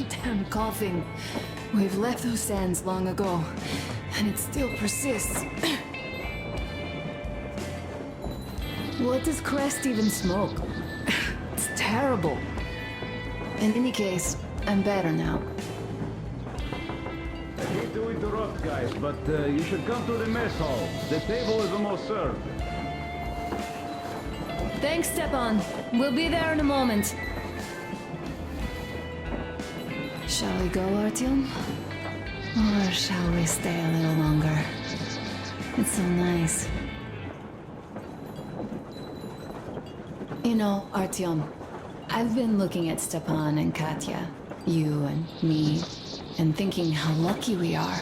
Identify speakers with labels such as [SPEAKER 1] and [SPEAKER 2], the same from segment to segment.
[SPEAKER 1] Damn coughing. We've left those sands long ago, and it still persists. What does Crest even smoke? It's terrible. In any case, I'm better now.
[SPEAKER 2] I hate to interrupt, guys, but you should come to the mess hall. The table is almost served.
[SPEAKER 1] Thanks, Stepan. We'll be there in a moment. Shall we go, Artyom? Or shall we stay a little longer? It's so nice. You know, Artyom, I've been looking at Stepan and Katya, you and me, and thinking how lucky we are.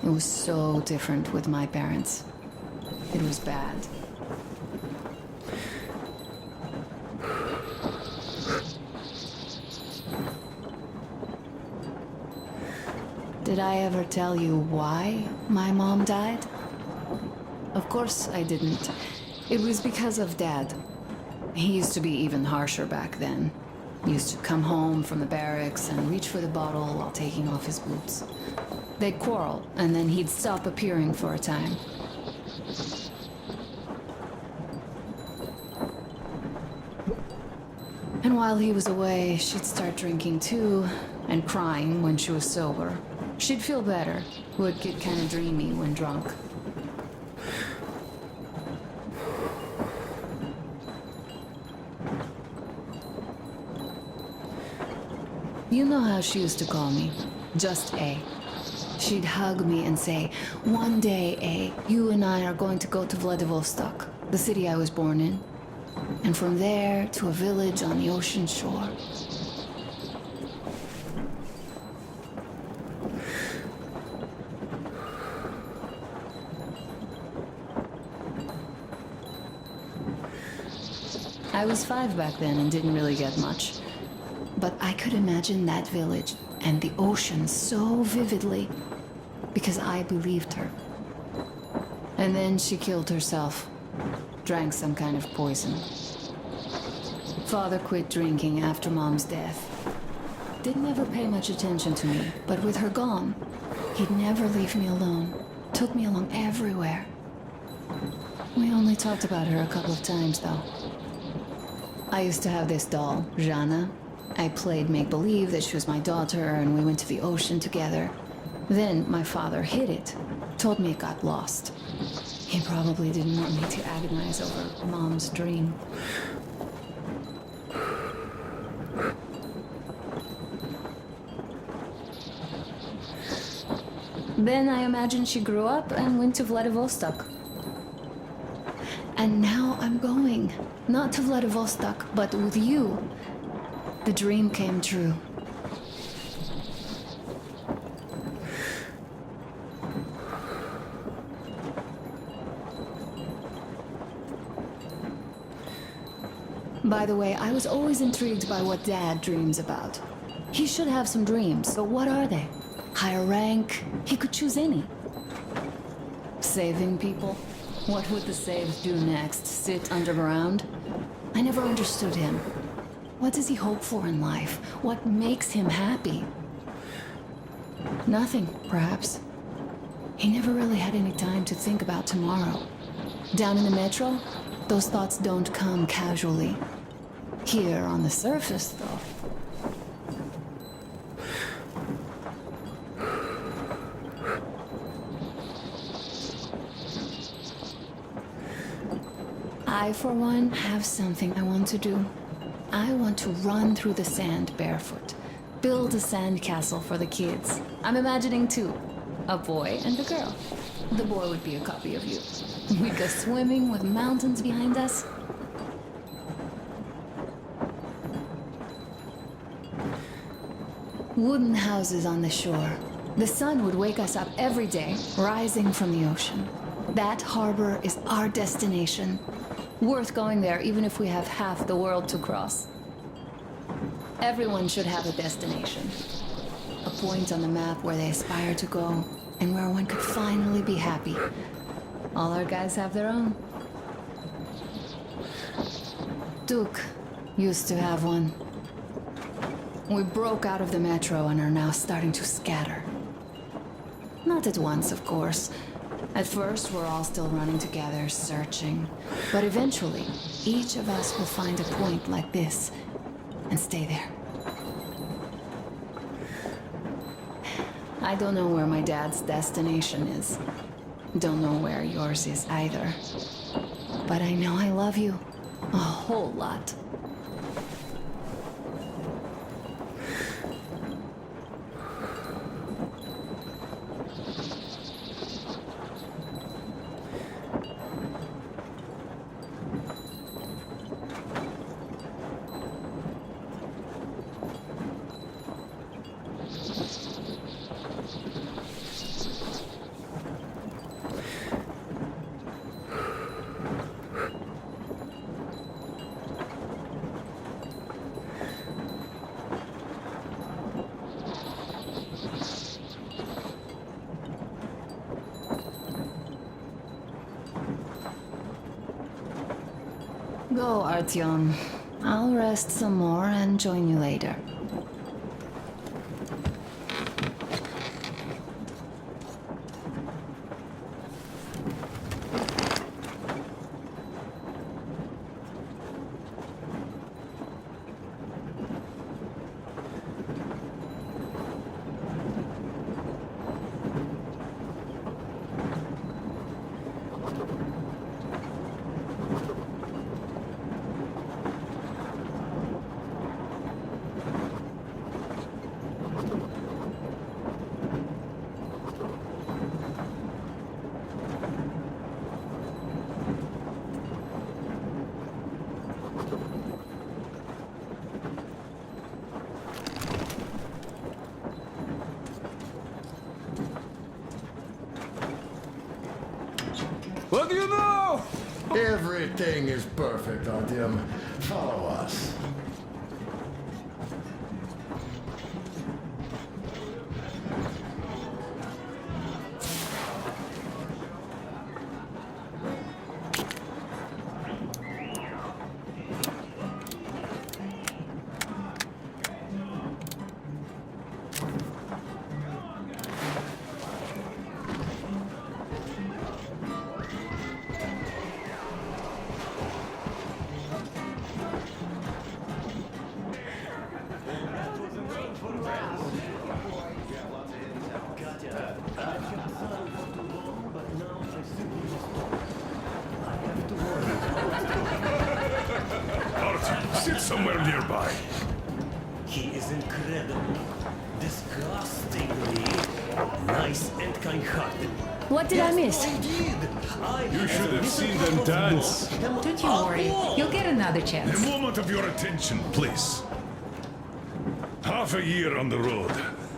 [SPEAKER 1] It was so different with my parents. It was bad. Did I ever tell you why my mom died? Of course I didn't. It was because of Dad. He used to be even harsher back then. He used to come home from the barracks and reach for the bottle while taking off his boots. They'd quarrel, and then he'd stop appearing for a time. And while he was away, she'd start drinking too, and crying when she was sober. She'd feel better, would get kind of dreamy when drunk. You know how she used to call me? Just A. She'd hug me and say, "One day, A, you and I are going to go to Vladivostok, the city I was born in. And from there to a village on the ocean shore." I was 5 back then and didn't really get much. But I could imagine that village and the ocean so vividly because I believed her. And then she killed herself, drank some kind of poison. Father quit drinking after Mom's death. Didn't ever pay much attention to me, but with her gone, he'd never leave me alone. Took me along everywhere. We only talked about her a couple of times, though. I used to have this doll, Jana. I played make-believe that she was my daughter, and we went to the ocean together. Then my father hid it, told me it got lost. He probably didn't want me to agonize over Mom's dream. Then I imagine she grew up and went to Vladivostok. And now I'm going. Not to Vladivostok, but with you. The dream came true. By the way, I was always intrigued by what Dad dreams about. He should have some dreams, but what are they? Higher rank? He could choose any. Saving people? What would the saves do next? Sit underground? I never understood him. What does he hope for in life? What makes him happy? Nothing, perhaps. He never really had any time to think about tomorrow. Down in the metro, those thoughts don't come casually. Here on the surface, though. I, for one, have something I want to do. I want to run through the sand barefoot. Build a sand castle for the kids. I'm imagining two. A boy and a girl. The boy would be a copy of you. We'd go swimming with mountains behind us. Wooden houses on the shore. The sun would wake us up every day, rising from the ocean. That harbor is our destination. Worth going there even if we have half the world to cross. Everyone should have a destination. A point on the map where they aspire to go, and where one could finally be happy. All our guys have their own. Duke used to have one. We broke out of the metro and are now starting to scatter. Not at once, of course. At first, we're all still running together, searching. But eventually, each of us will find a point like this and stay there. I don't know where my dad's destination is. Don't know where yours is either. But I know I love you a whole lot. Go, Artyom. I'll rest some more and join you later.
[SPEAKER 2] What do you know?
[SPEAKER 3] Everything is perfect, Artyom. Follow us.
[SPEAKER 4] Artyom, sit somewhere nearby.
[SPEAKER 5] He is incredible. Disgustingly nice and kind-hearted.
[SPEAKER 1] What did I miss?
[SPEAKER 5] Indeed.
[SPEAKER 4] You should have seen them dance.
[SPEAKER 6] Don't you worry. You'll get another
[SPEAKER 4] A
[SPEAKER 6] chance.
[SPEAKER 4] moment of your attention, please. Half a year on the road,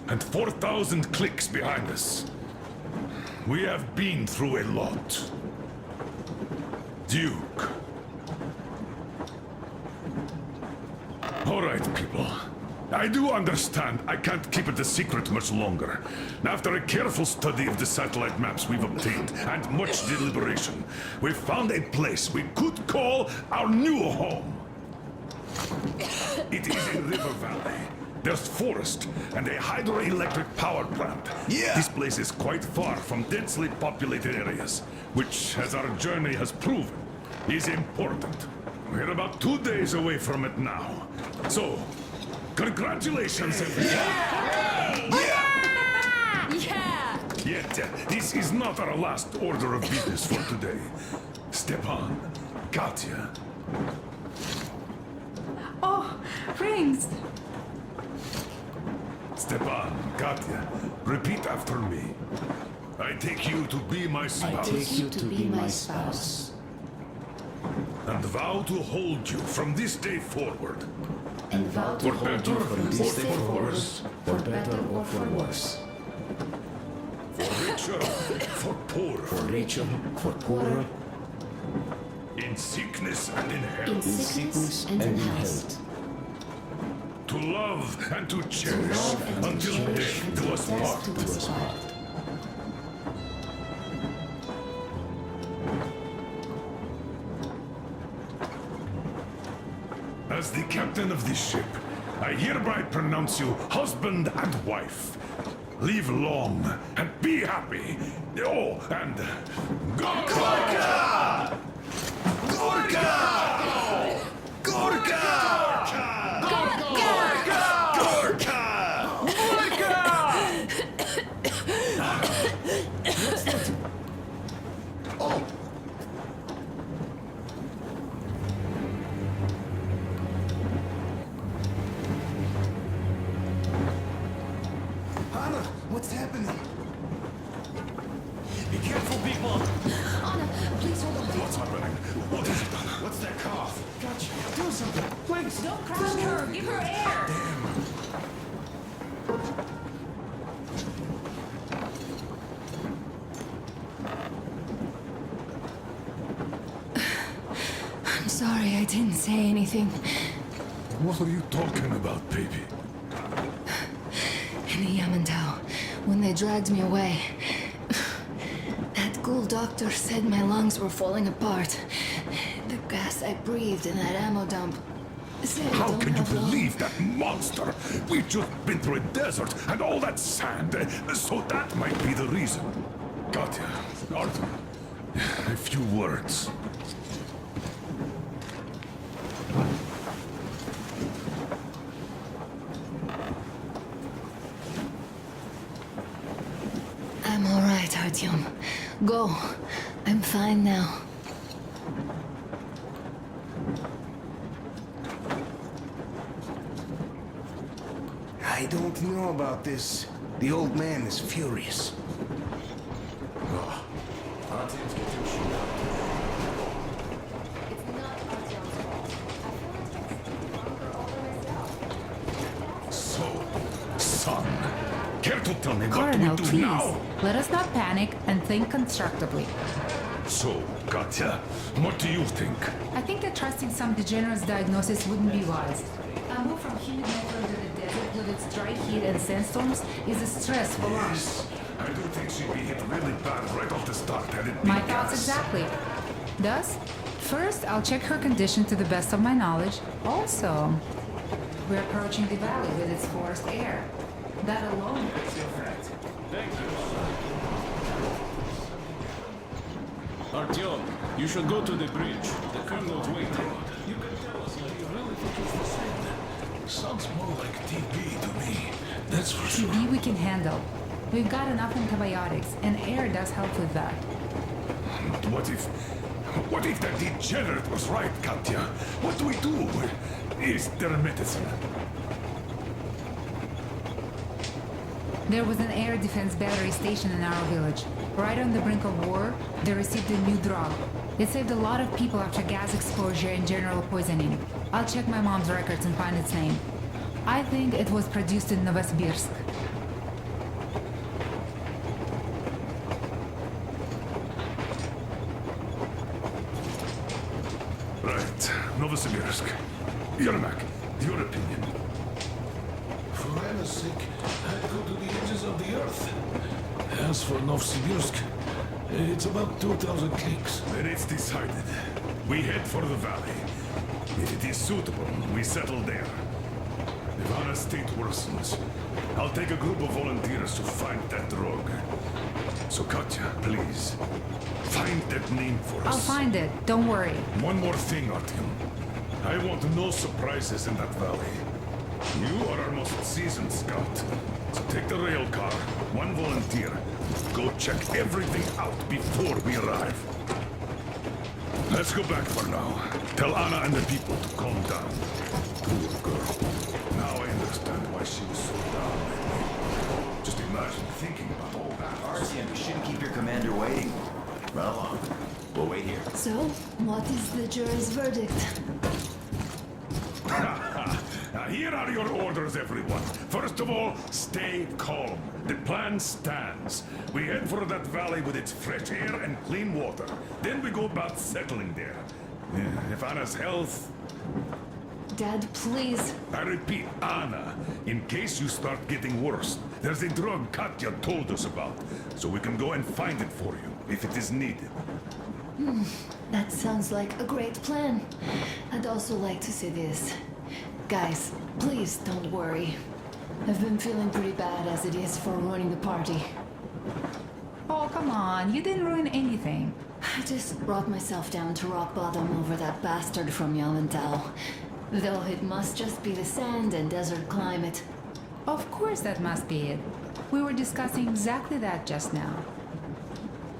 [SPEAKER 4] and 4,000 clicks behind us. We have been through a lot. Duke. All right, people. I do understand I can't keep it a secret much longer. After a careful study of the satellite maps we've obtained, and much deliberation, we've found a place we could call our new home. It is a river valley. There's forest and a hydroelectric power plant.
[SPEAKER 3] Yeah.
[SPEAKER 4] This place is quite far from densely populated areas, which, as our journey has proven, is important. We're about 2 days away from it now. So, congratulations, everyone. Yet, this is not our last order of business for today. Stepan, Katya,
[SPEAKER 6] Oh, rings!
[SPEAKER 4] Stepan, Katya, repeat after me. I take you to be my spouse.
[SPEAKER 6] Take you to be my spouse.
[SPEAKER 4] And vow to hold you from this day forward.
[SPEAKER 6] And vow to
[SPEAKER 4] For
[SPEAKER 6] hold
[SPEAKER 4] better
[SPEAKER 6] you from this day
[SPEAKER 4] or for
[SPEAKER 6] forward,
[SPEAKER 4] worse.
[SPEAKER 6] for better or for worse.
[SPEAKER 4] For richer, for poorer.
[SPEAKER 6] For richer, for poorer,
[SPEAKER 4] In sickness and in
[SPEAKER 6] in
[SPEAKER 4] health.
[SPEAKER 6] sickness and in health.
[SPEAKER 4] To love and to cherish
[SPEAKER 6] Love and to
[SPEAKER 4] until
[SPEAKER 6] cherish
[SPEAKER 4] death do us
[SPEAKER 6] death
[SPEAKER 4] part.
[SPEAKER 6] do us part.
[SPEAKER 4] As the captain of this ship, I hereby pronounce you husband and wife. Live long and be happy. Oh, and Gorka! Gorka! Gorka!
[SPEAKER 3] Oh!
[SPEAKER 7] Anna, what's happening?
[SPEAKER 5] Be careful, people!
[SPEAKER 1] Anna, please hold on.
[SPEAKER 4] What's happening? What is it?
[SPEAKER 7] What's that cough? Gotcha. Do something, please.
[SPEAKER 8] Don't crush her! Give her air!
[SPEAKER 1] I'm sorry I didn't say anything.
[SPEAKER 4] What are you talking about, baby?
[SPEAKER 1] In the Yamantau, when they dragged me away, that ghoul doctor said my lungs were falling apart. The gas I breathed in that ammo dump said I
[SPEAKER 4] How
[SPEAKER 1] don't
[SPEAKER 4] can you
[SPEAKER 1] have long.
[SPEAKER 4] believe that monster? We've just been through a desert and all that sand, so that might be the reason. Katya, Arthur, a few words.
[SPEAKER 1] I'm all right, Artyom. Go. I'm fine now.
[SPEAKER 7] I don't know about this. The old man is furious.
[SPEAKER 3] Artyom's getting shot up.
[SPEAKER 6] It's not Artyom's fault. I feel like it's longer older myself.
[SPEAKER 4] So, son, care to tell me
[SPEAKER 8] Colonel,
[SPEAKER 4] what we do
[SPEAKER 8] please.
[SPEAKER 4] now?
[SPEAKER 8] Let us not panic and think constructively.
[SPEAKER 4] So, Katya, what do you think?
[SPEAKER 8] I think that trusting some degenerate's diagnosis wouldn't be wise. A move from humid metro to the desert with its dry heat and sandstorms is a stress for lungs.
[SPEAKER 4] I do think she'd be hit really bad right off the start had it been
[SPEAKER 8] My thoughts
[SPEAKER 4] gas.
[SPEAKER 8] exactly. Thus, first I'll check her condition to the best of my knowledge. Also, we're approaching the valley with its forest air. That alone puts you effect.
[SPEAKER 2] Artyom, you should go to the bridge. The colonel's waiting. You can tell us if you really think it's the same.
[SPEAKER 4] Sounds more like TB to me. That's for sure.
[SPEAKER 8] TB we can handle. We've got enough antibiotics, and air does help with that.
[SPEAKER 4] What if that degenerate was right, Katya? What do we do? Is there a medicine?
[SPEAKER 8] There was an air defense battery station in our village. Right on the brink of war, they received a new drug. It saved a lot of people after gas exposure and general poisoning. I'll check my mom's records and find its name. I think it was produced in Novosibirsk.
[SPEAKER 4] Right, Novosibirsk. Yermak, your opinion.
[SPEAKER 9] For Anna's sake, I'd go to the edges of the earth. As for Novosibirsk, it's about 2,000 clicks.
[SPEAKER 4] Then it's decided. We head for the valley. If it is suitable, we settle there. If Anna's state worsens, I'll take a group of volunteers to find that drug. So Katya, please, find that name for us.
[SPEAKER 8] I'll find it, don't worry.
[SPEAKER 4] One more thing, Artyom. I want no surprises in that valley. You are our most seasoned scout. So take the rail car, one volunteer. Go check everything out before we arrive. Let's go back for now. Tell Anna and the people to calm down. Poor girl. Now I understand why she was so down lately. Just imagine thinking about all that.
[SPEAKER 10] Artyom, you shouldn't keep your commander waiting. Well, we'll wait here.
[SPEAKER 1] So, what is the jury's verdict?
[SPEAKER 4] Now, here are your orders, everyone. First of all, stay calm. The plan stands. We head for that valley with its fresh air and clean water. Then we go about settling there. If Anna's health...
[SPEAKER 1] Dad, please.
[SPEAKER 4] I repeat, Anna, in case you start getting worse, there's a drug Katya told us about, so we can go and find it for you, if it is needed.
[SPEAKER 1] That sounds like a great plan. I'd also like to see this. Guys, Please don't worry. I've been feeling pretty bad as it is for ruining the party.
[SPEAKER 8] Oh, come on. You didn't ruin anything.
[SPEAKER 1] I just brought myself down to rock bottom over that bastard from Yamantau. Though it must just be the sand and desert climate.
[SPEAKER 8] Of course that must be it. We were discussing exactly that just now.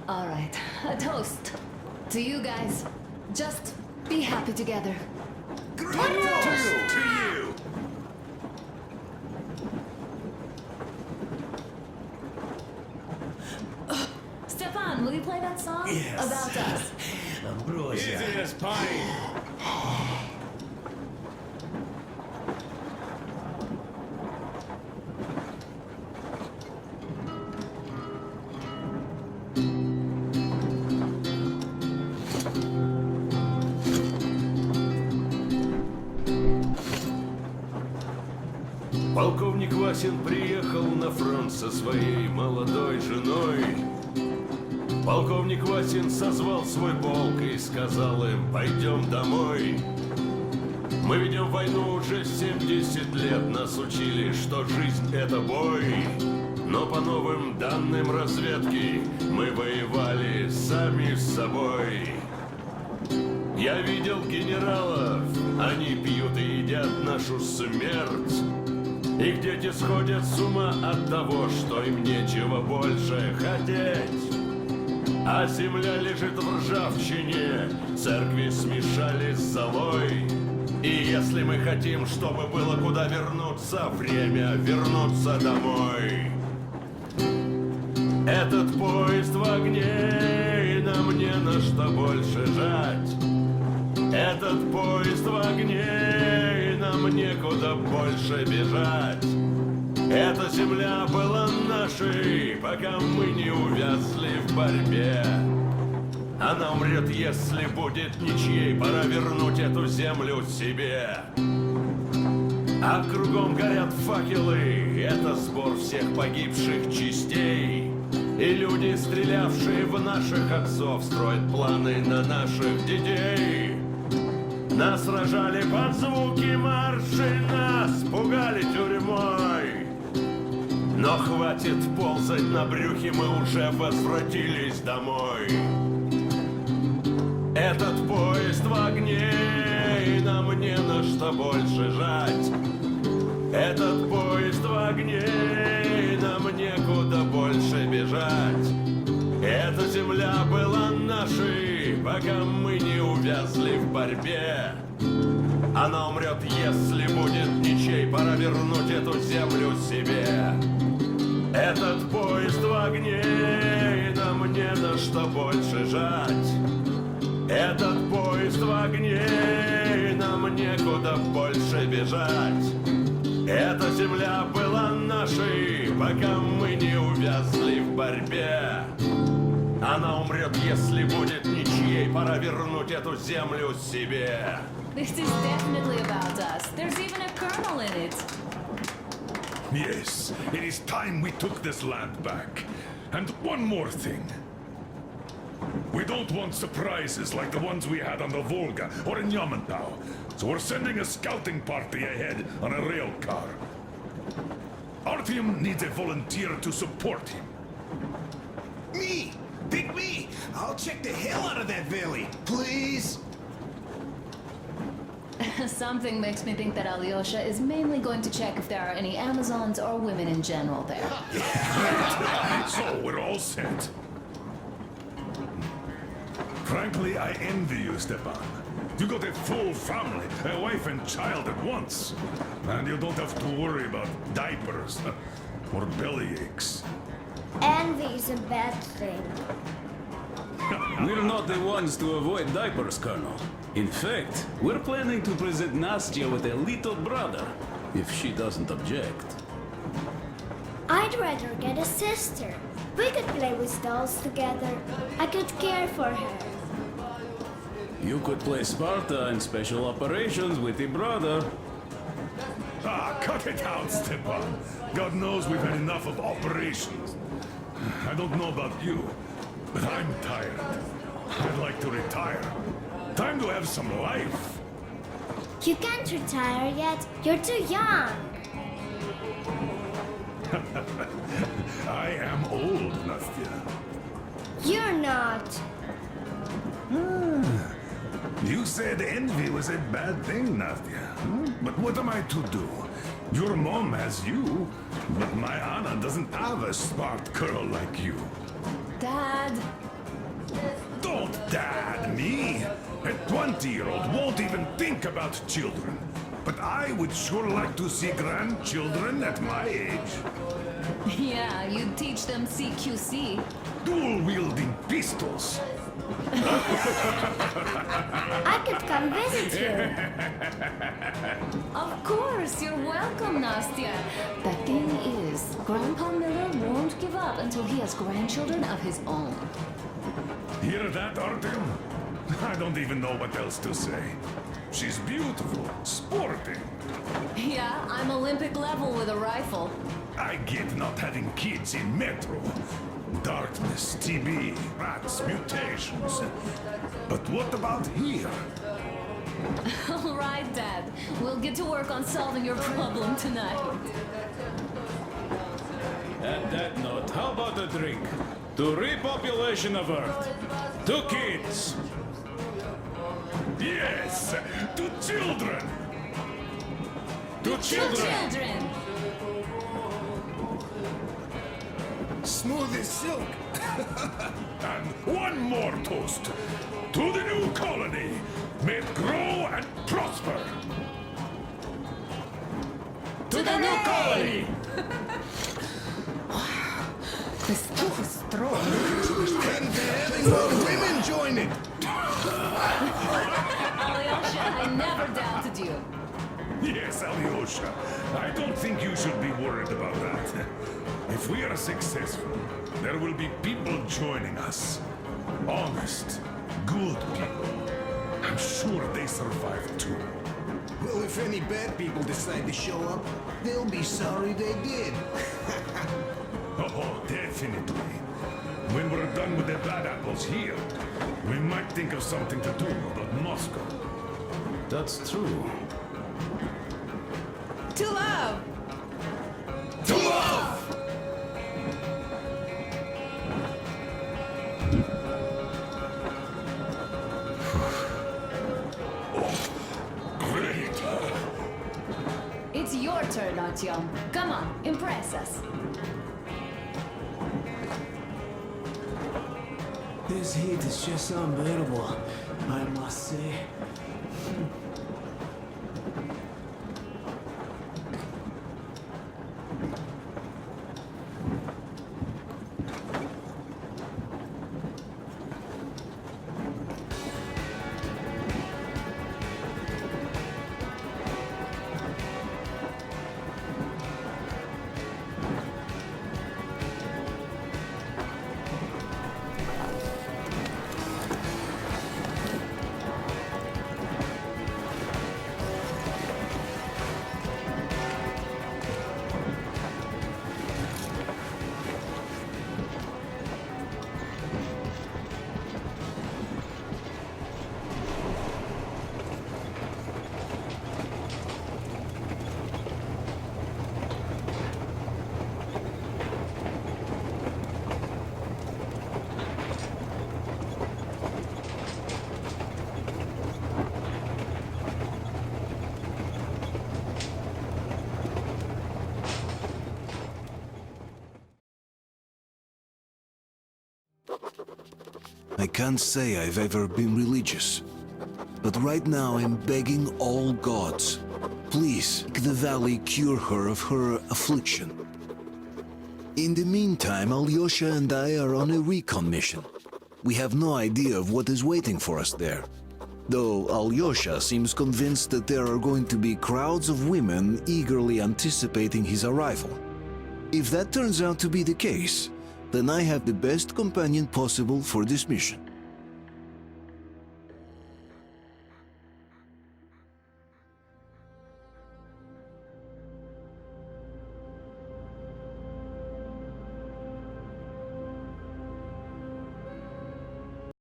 [SPEAKER 1] Alright, a toast. To you guys. Just be happy together.
[SPEAKER 4] To you!
[SPEAKER 1] Stefan, will you play that song?
[SPEAKER 5] Yes.
[SPEAKER 1] About us.
[SPEAKER 5] Ambrosia.
[SPEAKER 2] Easy as pie.
[SPEAKER 9] Полковник Васин приехал на фронт со своей молодой женой. Полковник Васин созвал свой полк и сказал им: пойдем домой. Мы ведем войну уже 70 лет, нас учили, что жизнь это бой. Но по новым данным разведки мы воевали сами с собой. Я видел генералов, они пьют и едят нашу смерть. Их дети сходят с ума от того, что им нечего больше хотеть. А земля лежит в ржавчине, церкви смешали с золой. И если мы хотим, чтобы было куда вернуться, время вернуться домой. Этот поезд в огне, и нам не на что больше жать. Этот поезд в огне, и нам некуда больше бежать. Эта земля была нашей, пока мы не увязли в борьбе. Она умрет, если будет ничьей, пора вернуть эту землю себе. А кругом горят факелы, это сбор всех погибших частей. И люди, стрелявшие в наших отцов, строят планы на наших детей. Нас сражали под звуки маршей, нас пугали тюрьмой. Но хватит ползать на брюхе, мы уже возвратились домой. Этот поезд в огне, и нам не на что больше жать. Этот поезд в огне, и нам некуда больше бежать. Эта земля была нашей, пока мы не увязли в борьбе. Она умрет, если будет ничей, пора вернуть эту землю себе. Этот поезд в огне, и нам не на что больше жать. Этот поезд в огне, и нам некуда больше бежать. Эта земля была нашей, пока мы не увязли в борьбе. Она умрет, если будет ничьей, пора вернуть эту землю себе.
[SPEAKER 1] This is definitely about us. There's even a colonel in it.
[SPEAKER 4] Yes, it is time we took this land back. And one more thing. We don't want surprises like the ones we had on the Volga or in Yamantau. So we're sending a scouting party ahead on a rail car. Artyom needs a volunteer to support him.
[SPEAKER 7] Me! Pick me! I'll check the hell out of that valley. Please?
[SPEAKER 1] Something makes me think that Alyosha is mainly going to check if there are any Amazons or women in general there.
[SPEAKER 4] So we're all set. Frankly, I envy you, Stepan. You got a full family, a wife and child at once. And you don't have to worry about diapers or belly aches.
[SPEAKER 6] Envy is a bad thing.
[SPEAKER 2] We're not the ones to avoid diapers, Colonel. In fact, we're planning to present Nastya with a little brother, if she doesn't object.
[SPEAKER 6] I'd rather get a sister. We could play with dolls together. I could care for her.
[SPEAKER 2] You could play Sparta in special operations with your brother.
[SPEAKER 4] Ah, cut it out, Stepan. God knows we've had enough of operations. I don't know about you, but I'm tired. I'd like to retire. Time to have some life.
[SPEAKER 6] You can't retire yet. You're too young.
[SPEAKER 4] I am old, Nastya.
[SPEAKER 6] You're not.
[SPEAKER 4] You said envy was a bad thing, Nastya. But what am I to do? Your mom has you, but my Anna doesn't have a smart girl like you.
[SPEAKER 1] Dad.
[SPEAKER 4] Don't dad me! A 20-year-old won't even think about children. But I would sure like to see grandchildren at my age.
[SPEAKER 1] Yeah, you'd teach them CQC.
[SPEAKER 4] Dual-wielding pistols.
[SPEAKER 6] I could come visit you.
[SPEAKER 1] Of course, you're welcome, Nastya. The thing is, Grandpa Miller won't give up until he has grandchildren of his own.
[SPEAKER 4] Hear that, Artyom? I don't even know what else to say. She's beautiful, sporting.
[SPEAKER 1] Yeah, I'm Olympic level with a rifle.
[SPEAKER 4] I get not having kids in Metro. Darkness, TB, rats, mutations. But what about here?
[SPEAKER 1] All right, Dad. We'll get to work on solving your problem tonight.
[SPEAKER 2] At that note, how about a drink? To repopulation of Earth. To kids.
[SPEAKER 4] Yes, to children.
[SPEAKER 2] To children.
[SPEAKER 1] Children!
[SPEAKER 7] Smooth as silk.
[SPEAKER 4] And one more toast. To the new colony. May it grow and prosper.
[SPEAKER 1] To the new colony!
[SPEAKER 8] The stuff is strong.
[SPEAKER 7] And to having more women join it.
[SPEAKER 1] Alyosha, I never doubted you.
[SPEAKER 4] Yes, Alyosha. I don't think you should be worried about that. If we are successful, there will be people joining us. Honest, good people. I'm sure they survive too.
[SPEAKER 7] Well, if any bad people decide to show up, they'll be sorry they did.
[SPEAKER 4] Oh, definitely. When we're done with the bad apples here, we might think of something to do about Moscow.
[SPEAKER 2] That's true.
[SPEAKER 8] To love!
[SPEAKER 4] To love! Great!
[SPEAKER 1] It's your turn, Artyom. Come on, impress us.
[SPEAKER 7] This heat is just unbearable, I must say.
[SPEAKER 11] I can't say I've ever been religious, but right now I'm begging all gods, please, make the valley cure her of her affliction. In the meantime, Alyosha and I are on a recon mission. We have no idea of what is waiting for us there, though Alyosha seems convinced that there are going to be crowds of women eagerly anticipating his arrival. If that turns out to be the case, then I have the best companion possible for this mission.